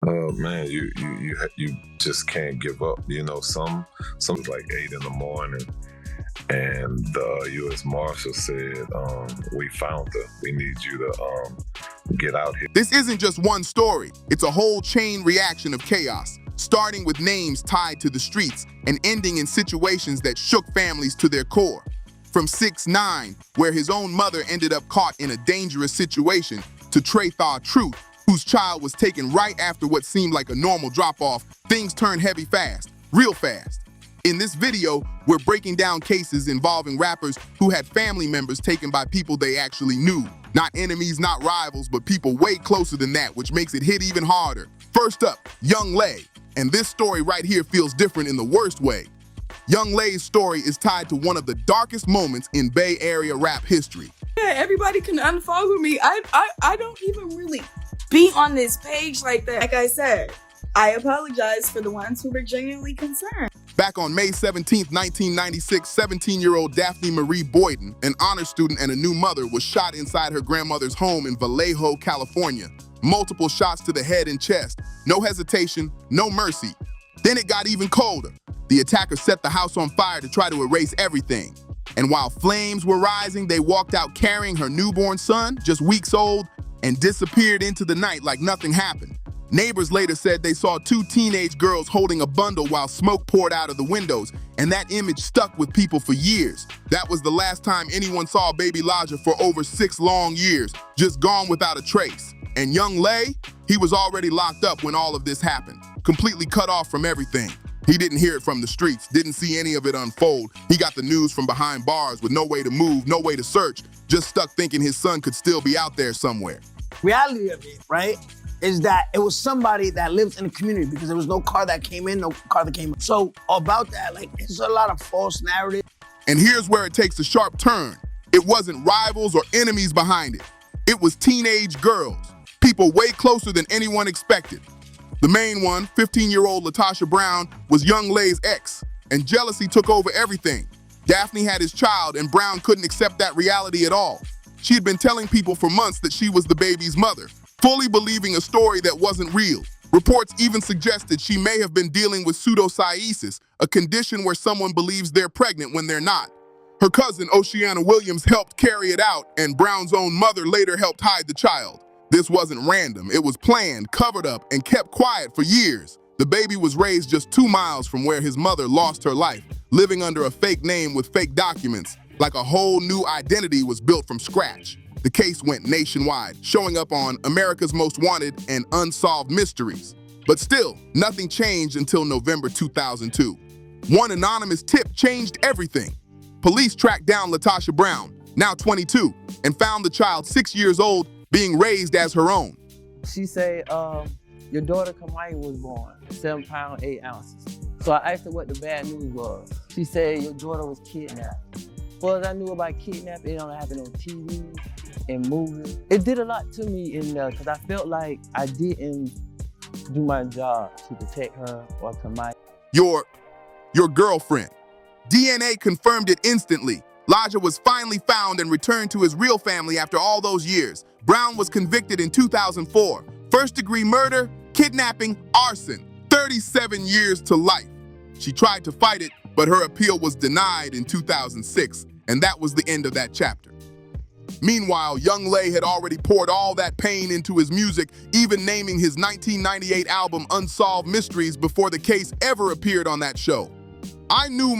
Man, you just can't give up. You know, some like 8 in the morning, and the U.S. Marshal said, "We found her. We need you to get out here." This isn't just one story. It's a whole chain reaction of chaos, starting with names tied to the streets and ending in situations that shook families to their core. From 6ix9ine, where his own mother ended up caught in a dangerous situation, to Trey Thaw Truth, whose child was taken right after what seemed like a normal drop-off, things turned heavy fast, real fast. In this video, we're breaking down cases involving rappers who had family members taken by people they actually knew. Not enemies, not rivals, but people way closer than that, which makes it hit even harder. First up, Young Lay. And this story right here feels different in the worst way. Young Lay's story is tied to one of the darkest moments in Bay Area rap history. Yeah, everybody can unfollow me. I don't even really be on this page like that. Like I said, I apologize for the ones who were genuinely concerned. Back on May 17, 1996, 17-year-old Daphne Marie Boyden, an honor student and a new mother, was shot inside her grandmother's home in Vallejo, California. Multiple shots to the head and chest. No hesitation, no mercy. Then it got even colder. The attacker set the house on fire to try to erase everything. And while flames were rising, they walked out carrying her newborn son, just weeks old, and disappeared into the night like nothing happened. Neighbors later said they saw two teenage girls holding a bundle while smoke poured out of the windows, and that image stuck with people for years. That was the last time anyone saw baby Elijah for over 6 long years, just gone without a trace. And Young Lay, he was already locked up when all of this happened, completely cut off from everything. He didn't hear it from the streets, didn't see any of it unfold. He got the news from behind bars with no way to move, no way to search, just stuck thinking his son could still be out there somewhere. Reality of it, right, is that it was somebody that lived in the community because there was no car that came in, no car that came in. So about that, like, it's a lot of false narrative. And here's where it takes a sharp turn. It wasn't rivals or enemies behind it. It was teenage girls, people way closer than anyone expected. The main one, 15-year-old Latasha Brown, was Young Lay's ex, and jealousy took over everything. Daphne had his child, and Brown couldn't accept that reality at all. She had been telling people for months that she was the baby's mother, fully believing a story that wasn't real. Reports even suggested she may have been dealing with pseudocyesis, a condition where someone believes they're pregnant when they're not. Her cousin, Oceana Williams, helped carry it out, and Brown's own mother later helped hide the child. This wasn't random. It was planned, covered up, and kept quiet for years. The baby was raised just 2 miles from where his mother lost her life, living under a fake name with fake documents, like a whole new identity was built from scratch. The case went nationwide, showing up on America's Most Wanted and Unsolved Mysteries. But still, nothing changed until November 2002. One anonymous tip changed everything. Police tracked down Latasha Brown, now 22, and found the child 6 years old, being raised as her own. She said, your daughter Kamaya was born, 7 pounds, 8 ounces. So I asked her what the bad news was. She said, your daughter was kidnapped. As far as I knew about kidnapping, it don't happen on TV and movies. It did a lot to me in there because I felt like I didn't do my job to protect her or Kamaya. Your girlfriend. DNA confirmed it instantly. Elijah was finally found and returned to his real family after all those years. Brown was convicted in 2004. First-degree murder, kidnapping, arson. 37 years to life. She tried to fight it, but her appeal was denied in 2006, and that was the end of that chapter. Meanwhile, Young Lay had already poured all that pain into his music, even naming his 1998 album Unsolved Mysteries before the case ever appeared on that show. I knew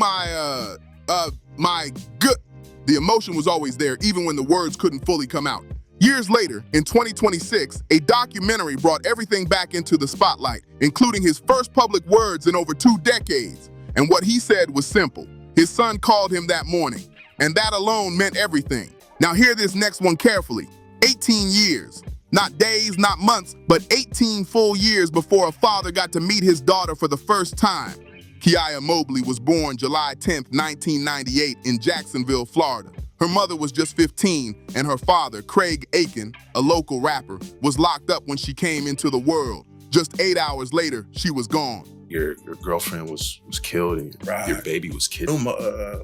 the emotion was always there, even when the words couldn't fully come out. Years later, in 2026, a documentary brought everything back into the spotlight, including his first public words in over 2 decades. And what he said was simple. His son called him that morning, and that alone meant everything. Now hear this next one carefully. 18 years. Not days, not months, but 18 full years before a father got to meet his daughter for the first time. Kiaya Mobley was born July 10, 1998 in Jacksonville, Florida. Her mother was just 15, and her father, Craig Akin, a local rapper, was locked up when she came into the world. Just 8 hours later, she was gone. your girlfriend was killed and your baby was killed.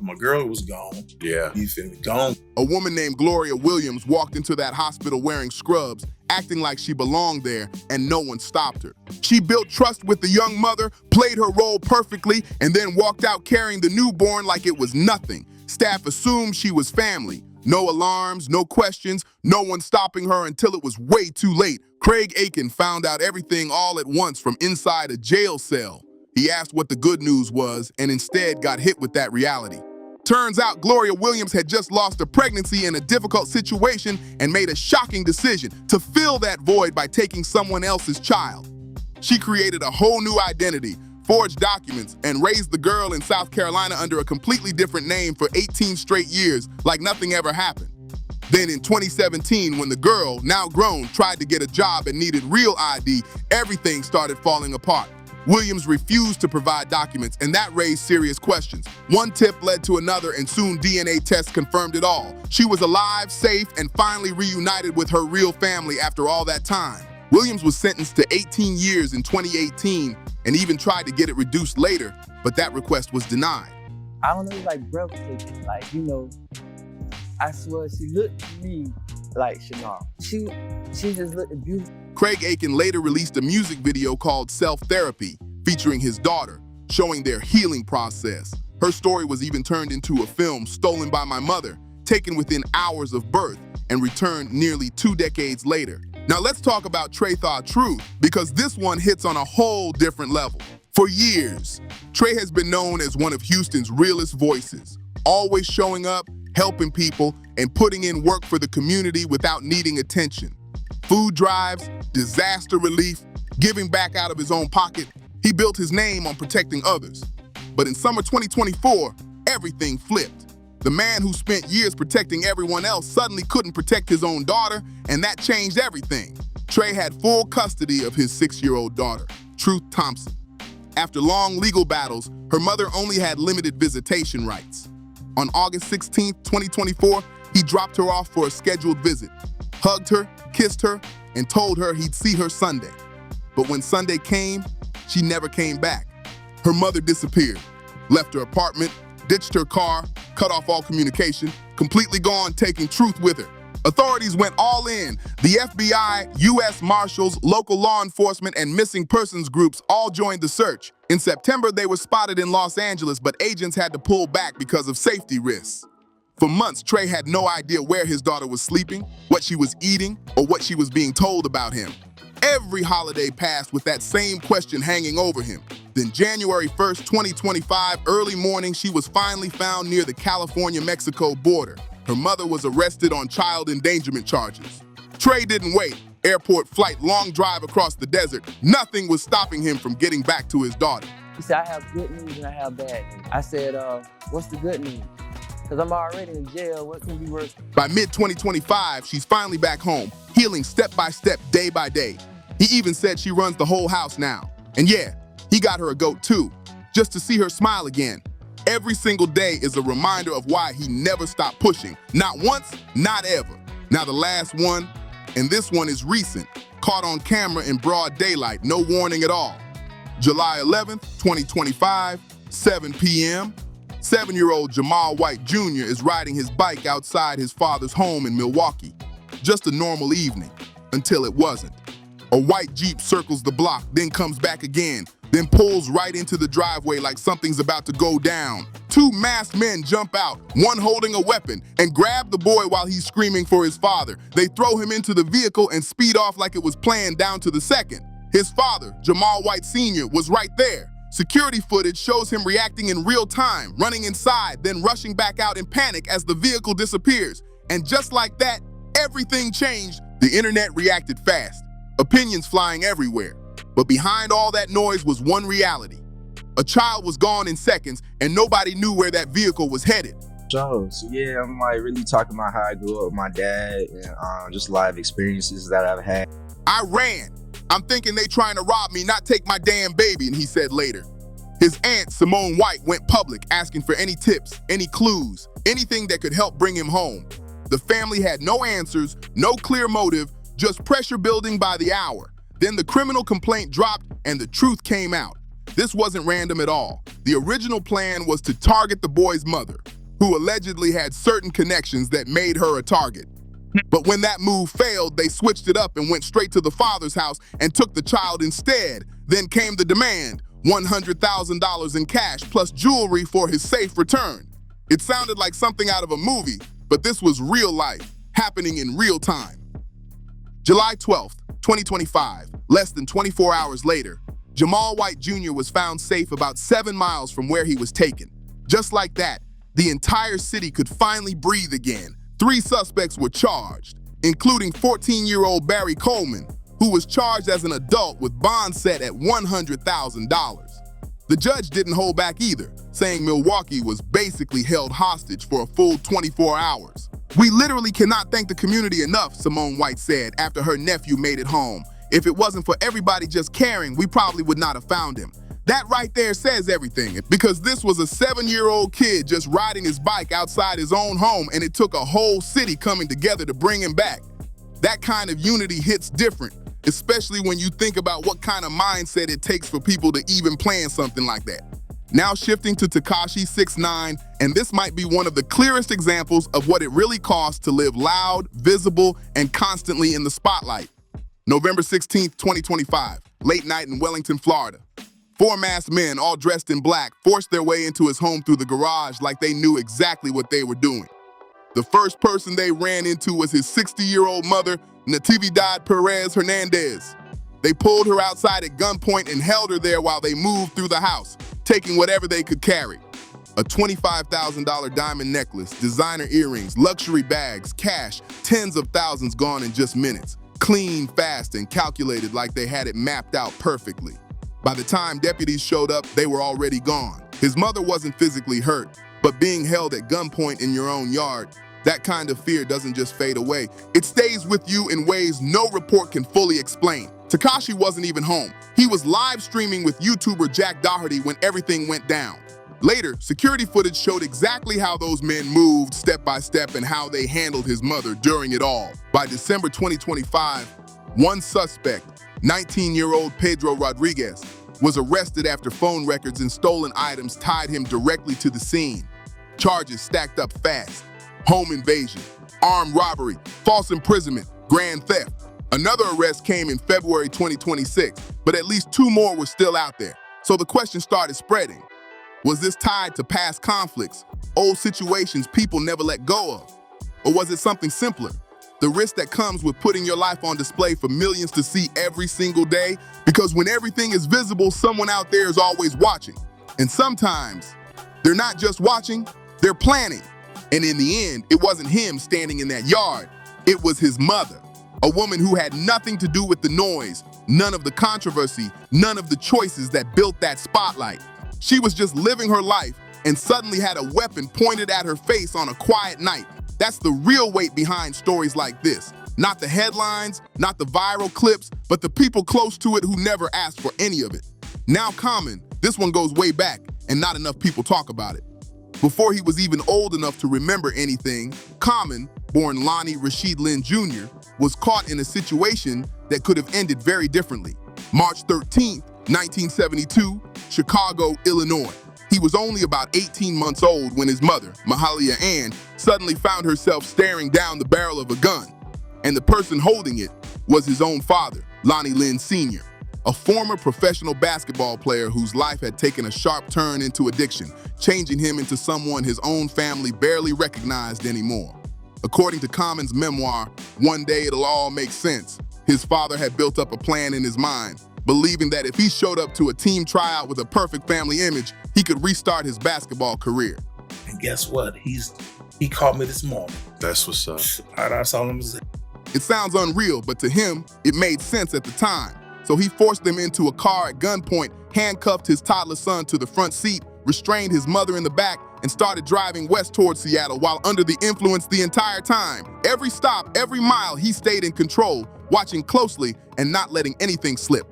My girl was gone. Yeah. You feel me? Gone. A woman named Gloria Williams walked into that hospital wearing scrubs, acting like she belonged there, and no one stopped her. She built trust with the young mother, played her role perfectly, and then walked out carrying the newborn like it was nothing. Staff assumed she was family. No alarms, no questions, no one stopping her until it was way too late. Craig Akin found out everything all at once from inside a jail cell. He asked what the good news was and instead got hit with that reality. Turns out Gloria Williams had just lost a pregnancy in a difficult situation and made a shocking decision to fill that void by taking someone else's child. She created a whole new identity, forged documents, and raised the girl in South Carolina under a completely different name for 18 straight years, like nothing ever happened. Then in 2017, when the girl, now grown, tried to get a job and needed real ID, everything started falling apart. Williams refused to provide documents, and that raised serious questions. One tip led to another, and soon DNA tests confirmed it all. She was alive, safe, and finally reunited with her real family after all that time. Williams was sentenced to 18 years in 2018 and even tried to get it reduced later, but that request was denied. I don't know, it's like breathtaking. Like, you know, I swear she looked to me like Chanel. She just looked beautiful. Craig Akin later released a music video called Self-Therapy, featuring his daughter, showing their healing process. Her story was even turned into a film, Stolen by My Mother, taken within hours of birth and returned nearly 2 decades later. Now let's talk about Trey Thaw Truth, because this one hits on a whole different level. For years, Trey has been known as one of Houston's realest voices, always showing up, helping people, and putting in work for the community without needing attention. Food drives, disaster relief, giving back out of his own pocket. He built his name on protecting others. But in summer 2024, everything flipped. The man who spent years protecting everyone else suddenly couldn't protect his own daughter, and that changed everything. Trey had full custody of his 6-year-old daughter, Truth Thompson. After long legal battles, her mother only had limited visitation rights. On August 16, 2024, he dropped her off for a scheduled visit, hugged her, kissed her, and told her he'd see her Sunday. But when Sunday came, she never came back. Her mother disappeared, left her apartment, ditched her car, cut off all communication, completely gone, taking Truth with her. Authorities went all in. The FBI, U.S. Marshals, local law enforcement, and missing persons groups all joined the search. In September, they were spotted in Los Angeles, but agents had to pull back because of safety risks. For months, Trey had no idea where his daughter was sleeping, what she was eating, or what she was being told about him. Every holiday passed with that same question hanging over him. Then January 1st, 2025, early morning, she was finally found near the California-Mexico border. Her mother was arrested on child endangerment charges. Trey didn't wait. Airport flight, long drive across the desert. Nothing was stopping him from getting back to his daughter. He said, I have good news and I have bad news. I said, what's the good news? Because I'm already in jail, what can be worse? By mid-2025, she's finally back home, healing step by step, day by day. He even said she runs the whole house now. And yeah, he got her a goat too, just to see her smile again. Every single day is a reminder of why he never stopped pushing. Not once, not ever. Now the last one, and this one is recent, caught on camera in broad daylight, no warning at all. July 11th, 2025, 7 p.m., 7-year-old Jamal White Jr. is riding his bike outside his father's home in Milwaukee. Just a normal evening, until it wasn't. A white Jeep circles the block, then comes back again, then pulls right into the driveway like something's about to go down. 2 masked men jump out, one holding a weapon, and grab the boy while he's screaming for his father. They throw him into the vehicle and speed off like it was planned down to the second. His father, Jamal White Sr., was right there. Security footage shows him reacting in real time, running inside, then rushing back out in panic as the vehicle disappears. And just like that, everything changed. The internet reacted fast, opinions flying everywhere. But behind all that noise was one reality. A child was gone in seconds, and nobody knew where that vehicle was headed. So yeah, I'm like really talking about how I grew up with my dad and just a lot of experiences that I've had. I ran. I'm thinking they trying to rob me, not take my damn baby, and he said later. His aunt, Simone White, went public asking for any tips, any clues, anything that could help bring him home. The family had no answers, no clear motive, just pressure building by the hour. Then the criminal complaint dropped and the truth came out. This wasn't random at all. The original plan was to target the boy's mother, who allegedly had certain connections that made her a target. But when that move failed, they switched it up and went straight to the father's house and took the child instead. Then came the demand, $100,000 in cash plus jewelry for his safe return. It sounded like something out of a movie, but this was real life, happening in real time. July 12th, 2025, less than 24 hours later, Jamal White Jr. was found safe about 7 miles from where he was taken. Just like that, the entire city could finally breathe again. 3 suspects were charged, including 14-year-old Barry Coleman, who was charged as an adult with bond set at $100,000. The judge didn't hold back either, saying Milwaukee was basically held hostage for a full 24 hours. "We literally cannot thank the community enough," Simone White said after her nephew made it home. "If it wasn't for everybody just caring, we probably would not have found him." That right there says everything, because this was a 7-year-old kid just riding his bike outside his own home, and it took a whole city coming together to bring him back. That kind of unity hits different, especially when you think about what kind of mindset it takes for people to even plan something like that. Now shifting to Tekashi 6ix9ine, and this might be one of the clearest examples of what it really costs to live loud, visible, and constantly in the spotlight. November 16th, 2025, late night in Wellington, Florida. 4 masked men, all dressed in black, forced their way into his home through the garage like they knew exactly what they were doing. The first person they ran into was his 60-year-old mother, Natividad Perez Hernandez. They pulled her outside at gunpoint and held her there while they moved through the house, taking whatever they could carry. A $25,000 diamond necklace, designer earrings, luxury bags, cash, tens of thousands gone in just minutes. Clean, fast, and calculated like they had it mapped out perfectly. By the time deputies showed up, they were already gone. His mother wasn't physically hurt, but being held at gunpoint in your own yard, that kind of fear doesn't just fade away. It stays with you in ways no report can fully explain. Tekashi wasn't even home. He was live streaming with YouTuber Jack Doherty when everything went down. Later, security footage showed exactly how those men moved step by step and how they handled his mother during it all. By December 2025, one suspect, 19-year-old Pedro Rodriguez, was arrested after phone records and stolen items tied him directly to the scene. Charges stacked up fast: home invasion, armed robbery, false imprisonment, grand theft. Another arrest came in February 2026, but at least 2 more were still out there. So the question started spreading. Was this tied to past conflicts, old situations people never let go of? Or was it something simpler? The risk that comes with putting your life on display for millions to see every single day? Because when everything is visible, someone out there is always watching. And sometimes, they're not just watching, they're planning. And in the end, it wasn't him standing in that yard. It was his mother, a woman who had nothing to do with the noise, none of the controversy, none of the choices that built that spotlight. She was just living her life and suddenly had a weapon pointed at her face on a quiet night. That's the real weight behind stories like this. Not the headlines, not the viral clips, but the people close to it who never asked for any of it. Now Common, this one goes way back, and not enough people talk about it. Before he was even old enough to remember anything, Common, born Lonnie Rashid Lynn Jr., was caught in a situation that could have ended very differently. March 13th, 1972, Chicago, Illinois. He was only about 18 months old when his mother, Mahalia Ann, suddenly found herself staring down the barrel of a gun. And the person holding it was his own father, Lonnie Lynn Sr., a former professional basketball player whose life had taken a sharp turn into addiction, changing him into someone his own family barely recognized anymore. According to Common's memoir, One Day It'll All Make Sense, his father had built up a plan in his mind, believing that if he showed up to a team tryout with a perfect family image, he could restart his basketball career. And guess what? He called me this morning. That's what's up. That's all I'm saying. It sounds unreal, but to him, it made sense at the time. So he forced them into a car at gunpoint, handcuffed his toddler son to the front seat, restrained his mother in the back, and started driving west towards Seattle while under the influence the entire time. Every stop, every mile, he stayed in control, watching closely and not letting anything slip.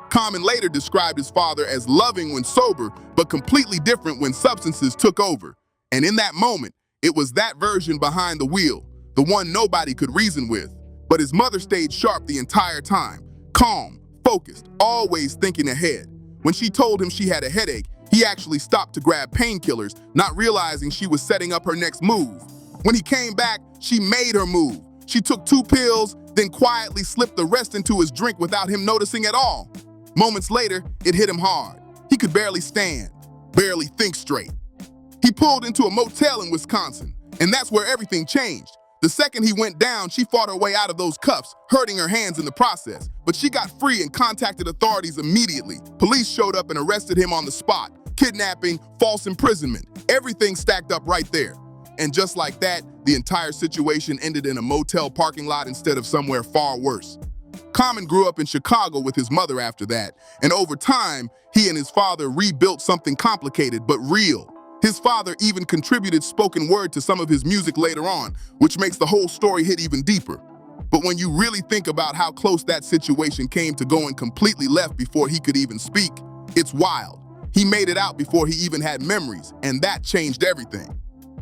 Common later described his father as loving when sober, but completely different when substances took over. And in that moment, it was that version behind the wheel, the one nobody could reason with. But his mother stayed sharp the entire time, calm, focused, always thinking ahead. When she told him she had a headache, he actually stopped to grab painkillers, not realizing she was setting up her next move. When he came back, she made her move. She took 2 pills, then quietly slipped the rest into his drink without him noticing at all. Moments later, it hit him hard. He could barely stand, barely think straight. He pulled into a motel in Wisconsin, and that's where everything changed. The second he went down, she fought her way out of those cuffs, hurting her hands in the process. But she got free and contacted authorities immediately. Police showed up and arrested him on the spot. Kidnapping, false imprisonment, everything stacked up right there. And just like that, the entire situation ended in a motel parking lot instead of somewhere far worse. Common grew up in Chicago with his mother after that, and over time, he and his father rebuilt something complicated but real. His father even contributed spoken word to some of his music later on, which makes the whole story hit even deeper. But when you really think about how close that situation came to going completely left before he could even speak, it's wild. He made it out before he even had memories, and that changed everything.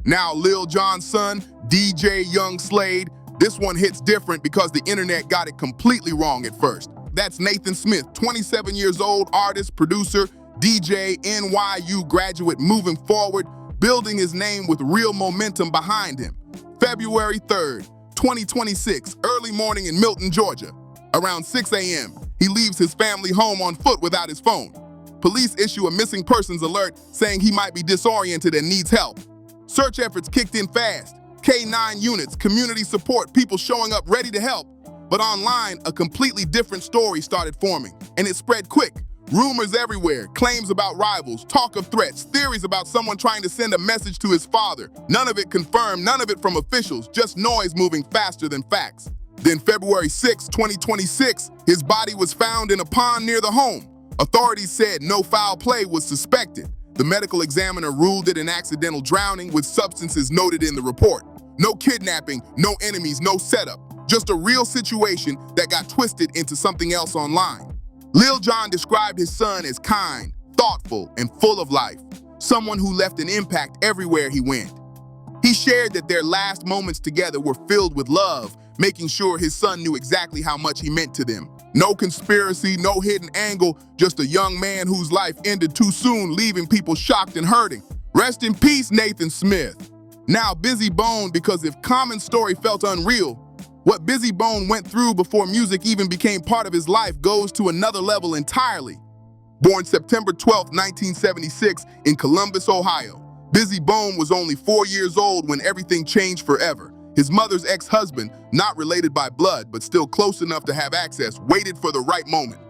Now Lil Jon's son, DJ Young Slade, this one hits different because the internet got it completely wrong at first. That's Nathan Smith, 27 years old, artist, producer, DJ, NYU graduate, moving forward, building his name with real momentum behind him. February 3rd, 2026, early morning in Milton, Georgia. Around 6 a.m., he leaves his family home on foot without his phone. Police issue a missing persons alert saying he might be disoriented and needs help. Search efforts kicked in fast. K9 units, community support, people showing up ready to help. But online, a completely different story started forming, and it spread quick. Rumors everywhere, claims about rivals, talk of threats, theories about someone trying to send a message to his father. None of it confirmed, none of it from officials, just noise moving faster than facts. Then February 6, 2026, his body was found in a pond near the home. Authorities said no foul play was suspected. The medical examiner ruled it an accidental drowning with substances noted in the report. No kidnapping, no enemies, no setup. Just a real situation that got twisted into something else online. Lil Jon described his son as kind, thoughtful, and full of life. Someone who left an impact everywhere he went. He shared that their last moments together were filled with love, making sure his son knew exactly how much he meant to them. No conspiracy, no hidden angle, just a young man whose life ended too soon, leaving people shocked and hurting. Rest in peace, Nathan Smith. Now Bizzy Bone, because if Common's story felt unreal, what Bizzy Bone went through before music even became part of his life goes to another level entirely. Born September 12, 1976 in Columbus, Ohio, Bizzy Bone was only 4 years old when everything changed forever. His mother's ex-husband, not related by blood, but still close enough to have access, waited for the right moment.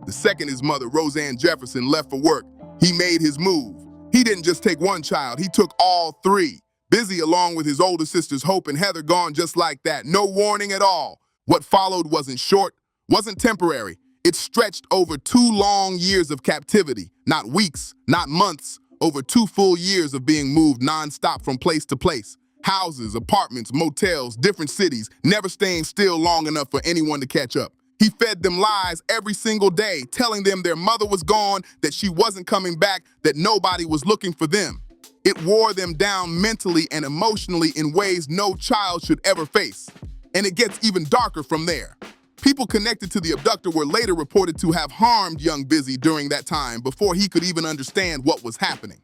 The second his mother, Roseanne Jefferson, left for work, he made his move. He didn't just take one child, he took all 3. Bizzy, along with his older sisters Hope and Heather, gone just like that, no warning at all. What followed wasn't short, wasn't temporary. It stretched over 2 long years of captivity, not weeks, not months, over 2 full years of being moved nonstop from place to place. Houses, apartments, motels, different cities, never staying still long enough for anyone to catch up. He fed them lies every single day, telling them their mother was gone, that she wasn't coming back, that nobody was looking for them. It wore them down mentally and emotionally in ways no child should ever face. And it gets even darker from there. People connected to the abductor were later reported to have harmed young Bizzy during that time before he could even understand what was happening.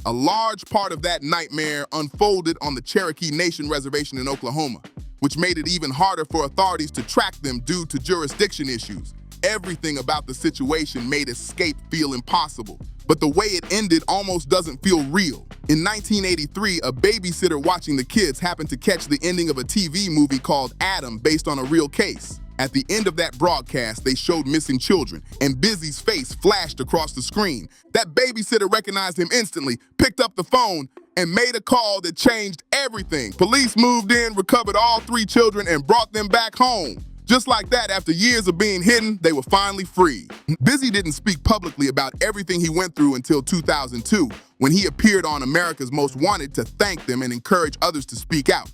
A large part of that nightmare unfolded on the Cherokee Nation Reservation in Oklahoma, which made it even harder for authorities to track them due to jurisdiction issues. Everything about the situation made escape feel impossible, but the way it ended almost doesn't feel real. In 1983, a babysitter watching the kids happened to catch the ending of a TV movie called Adam, based on a real case. At the end of that broadcast, they showed missing children, and Bizzy's face flashed across the screen. That babysitter recognized him instantly, picked up the phone, and made a call that changed everything. Police moved in, recovered all 3 children, and brought them back home. Just like that, after years of being hidden, they were finally free. Bizzy didn't speak publicly about everything he went through until 2002, when he appeared on America's Most Wanted to thank them and encourage others to speak out.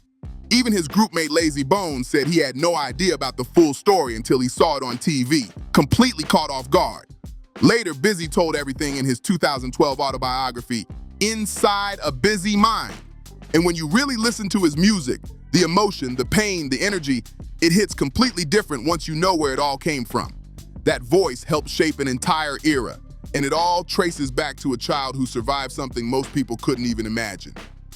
Even his groupmate Lazy Bones said he had no idea about the full story until he saw it on TV, completely caught off guard. Later, Bizzy told everything in his 2012 autobiography, Inside a Bizzy Mind. And when you really listen to his music, the emotion, the pain, the energy, it hits completely different once you know where it all came from. That voice helped shape an entire era. And it all traces back to a child who survived something most people couldn't even imagine.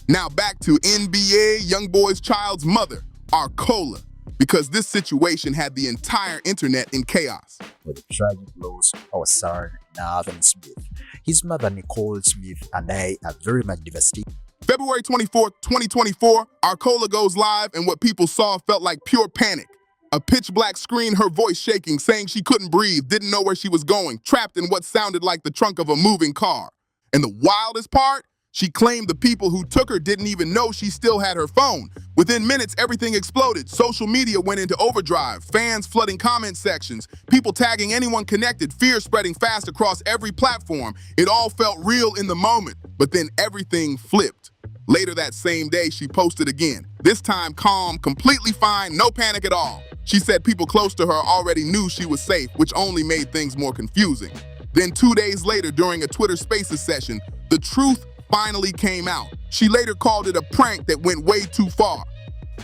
Now back to NBA YoungBoy's child's mother, Arola, because this situation had the entire internet in chaos. With the tragic loss of our son, Nathan Smith, his mother Nicole Smith and I are very much devastated. February 24th, 2024, Arola goes live, and what people saw felt like pure panic. A pitch black screen, her voice shaking, saying she couldn't breathe, didn't know where she was going, trapped in what sounded like the trunk of a moving car. And the wildest part? She claimed the people who took her didn't even know she still had her phone. Within minutes, everything exploded. Social media went into overdrive, fans flooding comment sections, people tagging anyone connected, fear spreading fast across every platform. It all felt real in the moment, but then everything flipped. Later that same day, she posted again. This time calm, completely fine, no panic at all. She said people close to her already knew she was safe, which only made things more confusing. Then 2 days later, during a Twitter Spaces session, the truth finally came out. She later called it a prank that went way too far.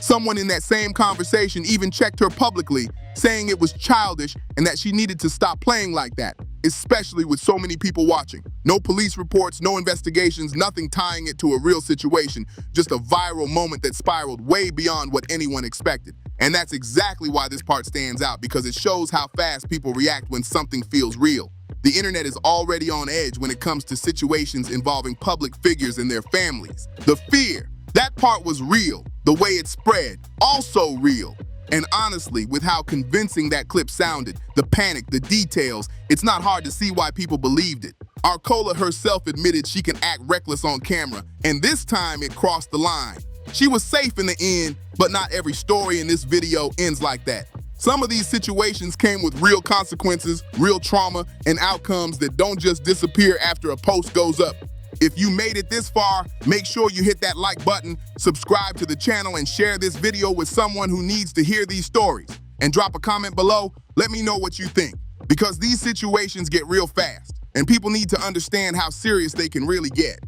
Someone in that same conversation even checked her publicly, saying it was childish and that she needed to stop playing like that, especially with so many people watching. No police reports, no investigations, nothing tying it to a real situation, just a viral moment that spiraled way beyond what anyone expected. And that's exactly why this part stands out, because it shows how fast people react when something feels real. The internet is already on edge when it comes to situations involving public figures and their families. The fear, that part was real. The way it spread, also real. And honestly, with how convincing that clip sounded, the panic, the details, it's not hard to see why people believed it. Arola herself admitted she can act reckless on camera, and this time it crossed the line. She was safe in the end, but not every story in this video ends like that. Some of these situations came with real consequences, real trauma, and outcomes that don't just disappear after a post goes up. If you made it this far, make sure you hit that like button, subscribe to the channel, and share this video with someone who needs to hear these stories. And drop a comment below, let me know what you think. Because these situations get real fast, and people need to understand how serious they can really get.